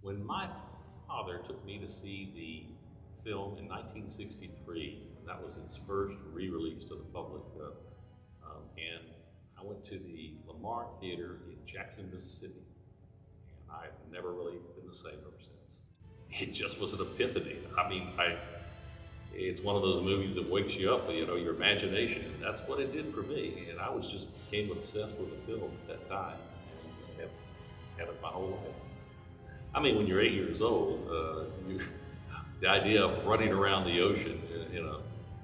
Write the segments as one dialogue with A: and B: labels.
A: When my father took me to see the film in 1963, that was its first re-release to the public, and I went to the Lamar Theater in Jackson, Mississippi, and I've never really been the same ever since. It just was an epiphany. I mean, it's one of those movies that wakes you up, your imagination, and that's what it did for me. And I became obsessed with the film at that time, and have had it my whole life. I mean, when you're 8 years old, the idea of running around the ocean in a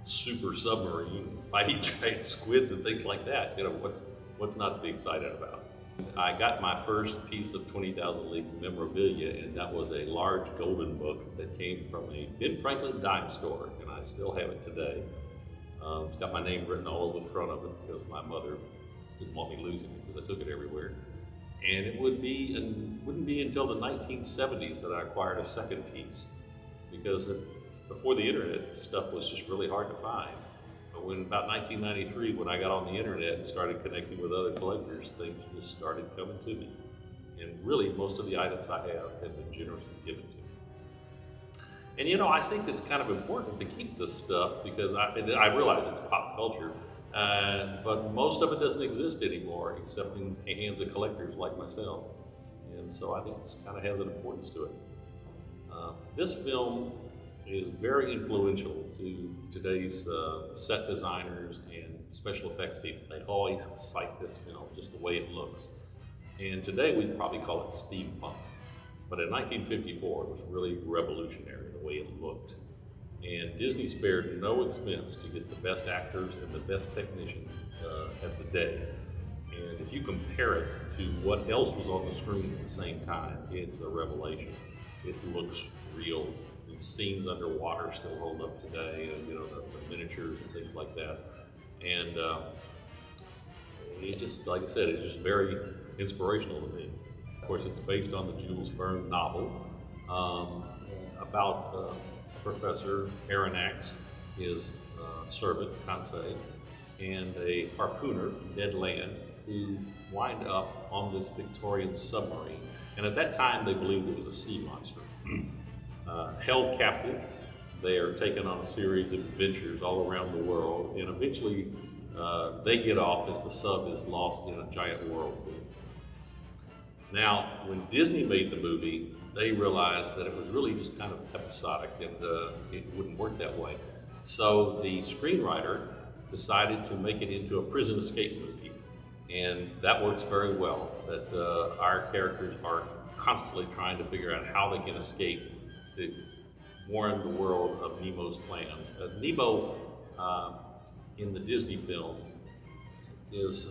A: super submarine, fighting giant squids and things like that, what's not to be excited about? I got my first piece of 20,000 Leagues memorabilia, and that was a large golden book that came from a Ben Franklin dime store, and I still have it today. It's got my name written all over the front of it because my mother didn't want me losing it because I took it everywhere. And it wouldn't be until the 1970s that I acquired a second piece, because before the internet, stuff was just really hard to find. But when about 1993, when I got on the internet and started connecting with other collectors, things just started coming to me. And really, most of the items I have been generously given to me. And I think it's kind of important to keep this stuff because I realize it's pop culture, but most of it doesn't exist anymore except in the hands of collectors like myself. And so I think it kind of has an importance to it. This film is very influential to today's set designers and special effects people. They always cite this film, just the way it looks. And today we'd probably call it steampunk. But in 1954, it was really revolutionary, the way it looked. And Disney spared no expense to get the best actors and the best technicians at the day. And if you compare it to what else was on the screen at the same time, it's a revelation. It looks real. The scenes underwater still hold up today, and the miniatures and things like that. And it just, like I said, it's just very inspirational to me. Of course, it's based on the Jules Verne novel about Professor Aronnax, his servant, Conseil, and a harpooner, Ned Land, who wind up on this Victorian submarine. And at that time, they believed it was a sea monster. Held captive, they are taken on a series of adventures all around the world, and eventually they get off as the sub is lost in a giant whirlpool. Now, when Disney made the movie, they realized that it was really just kind of episodic and it wouldn't work that way. So the screenwriter decided to make it into a prison escape movie, and that works very well, that our characters are constantly trying to figure out how they can escape to warn the world of Nemo's plans. Nemo, in the Disney film, is,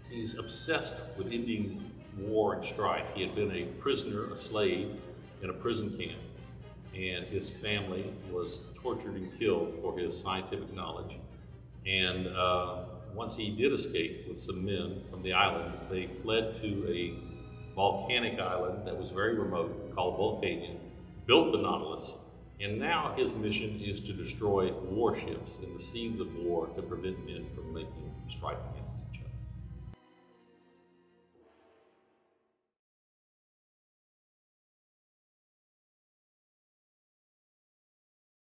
A: he's obsessed with ending war and strife. He had been a prisoner, a slave, in a prison camp, and his family was tortured and killed for his scientific knowledge. And once he did escape with some men from the island, they fled to a volcanic island that was very remote called Vulcania, built the Nautilus, and now his mission is to destroy warships in the scenes of war to prevent men from making strife against each other.